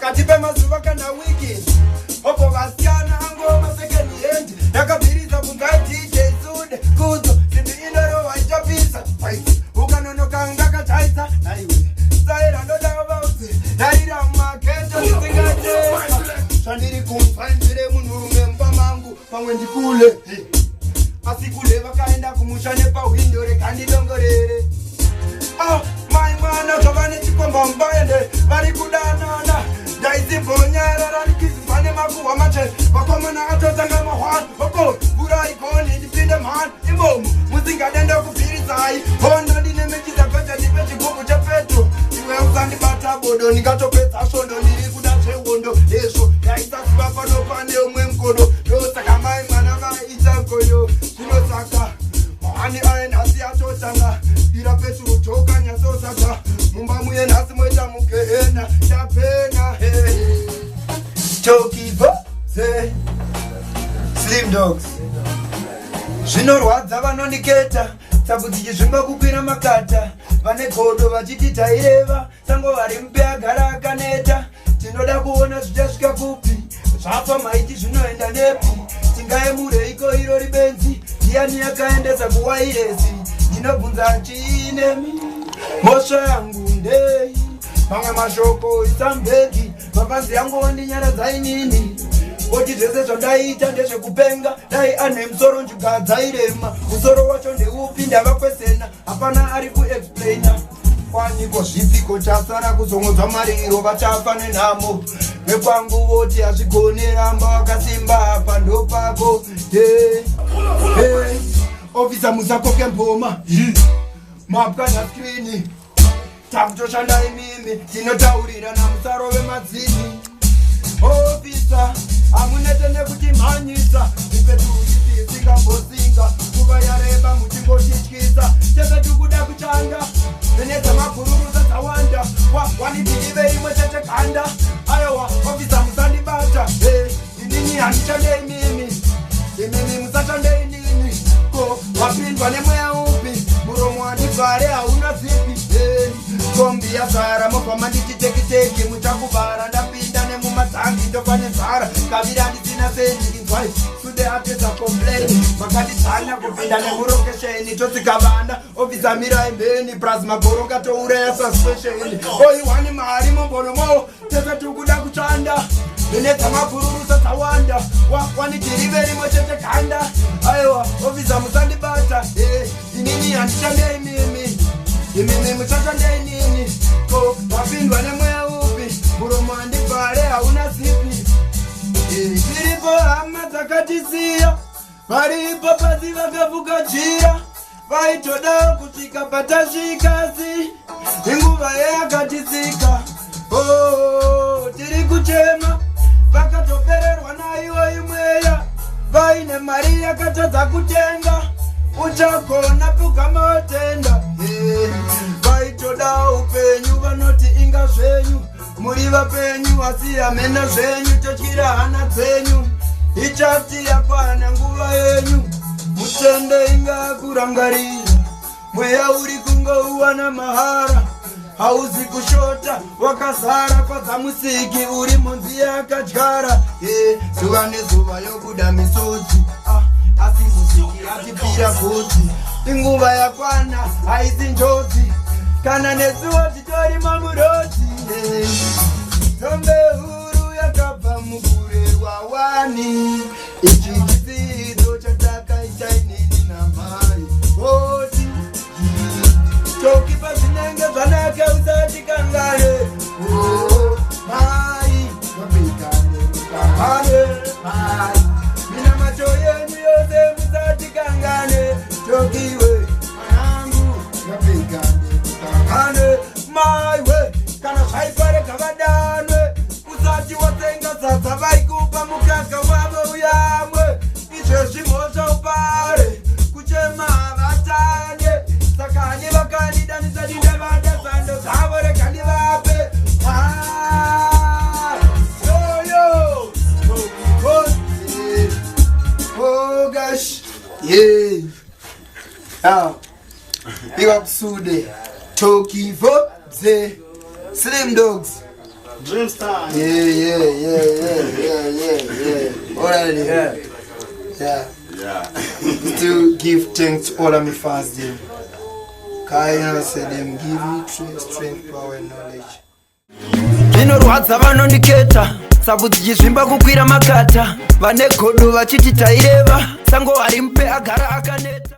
pakati pemazuva kana wiki opo vasiana angoma second hand yakabviriza kungaiti jesude kuzo sindu indorova ichapisa ukanonoka ngakataisa naiwe saira ndodavauzi darira mumaketo ndisingatesa zvandiri kumfanzire munhurume mumba mangu pamwe ndikule asi kule vakaenda kumusha nepahwindo rekandidongorere mai mwana zvava nechikomba mubaende vari kudanana ndaizibhonyarara ndikizimba nemakuhwa machena vakomana atotanga mahwani oko mvura ikoni ndipinde mhani imomo musingadende kubvirizai hondo ndinemechidza pete ndipe chigubu chepetro iwe usandibata bodo ndingatopedza svondo ndiri kuda zvehondo ezvo yaisasiva pano pane umwe mukodo ndosaka mai mwana vaita nkoyo zvinosaka mahani aye nhasi atotanga ira petro joka nyasosaka mumba muye nhasi moita mugehena chapena chokivoze Slim Dogs zvinorwadza vanoniketa sakuti chizvimba kukwira makata vane godo vachiti taireva sango vari mupe agara akaneta tinoda kuona zvichasvika kupi zvafa maiti zvinoenda nepi tingaemureiko irori benzi ndiani yakaendesa kuwairesi ndinobvunza chiinemi mhosva yangu ndei mamwe mashoko isambeki mabhanzi yangu wandinyaradzainini oti zvese zvandaita ndezvekupenga dai ane musoro njuga dzairema musoro wacho ndeupi ndava kwesena hapana ari kuexplaina kwaniko zvipiko chasara kuzongodzwa mariro vachafa nenhamo nekwangu voti hazvigone ramba wakasimba apa ndopako ofisa musakoke mboma mapwa naskrini takutoshanda imimi tinotaurira namusaro vemadzini ofisa amunete nekuti mhanyisa ipetuisingambosinga kuva yareba muchingotityisa tese tikuda kuchanda venedza magururu dzadzawanda wanitiive imwe chete kanda aiwa ofisa musandibata inini handichandei imimi musachandei nini ko wapindwa nemweya upi muromo wandivhare hauna zipi kombi yazara mobva mandititekiteki muchakuvhara ndapinda nemumadzangi ndopane nzara kaviri handisina sendi inzwai sude apedza complain makanditsanya kupinda nemurokesheni tosikavanda ofisa mirai mbeni plus magoro ngatouraya suspensheni oiwani mari mombonomo tese tikuda kuchanda venedza mabhururu sadzawanda wanitirive rimwe chete kanda aiwa ofisa musandibata inini handichandei imimi muchachandei nini ko wapindwa nemweya upi muromo handibhare hauna zipi tiripo hama dzakatisiya varipo pasi vakavuka jira vaitoda kusvika patasvikasi inguva yeyakatisika tiri kuchema vakatopererwa naiwo imweya vaine mari yakatadza kutenga uchagona pugama watenda vaitoda upenyu vanoti inga zvenyu muri vapenyu asi hamena zvenyu totyira hana dzenyu ichati yakwana nguva yenyu mutende inga kurangarira mweya uri kungouwana mahara hauzi kushota wakazara padzamusiki uri munzi yakadyara zuva nezuva yobuda misodzi asi musiki atipira gotsi inguva yakwana haisi njodzi kana nezuva titori mamurodzi tombe huru yakabva mukurerwa wani ichi chisidzo chatakaita inini namari oti tokipa zvinenge zvanake usati kangane mai vapikane mukahane mai mina macho yenyu yose musati kangane tokiwe manangu vapikane mukahane maiwe kana zvaifareka vadanwe usati watenga sadza vaikupa mukaka wavo uyamwe izvezvi mhosva upare kuchema havatande saka hani vakandidanisa dindevada zando dzavo rega ndivape yoyo oh gosh iwakusude tokivo ze Slim Dogs Dreamstar. Yeah. Alright. Yeah. Still give thanks to all of my fans, them. Cause you know, say them give me strength, power, and knowledge. Ino ruhadza vanondiketa sabudzi chizvimba kukwira makata vane godo vachiti taireva sango ari mupe agara akaneta.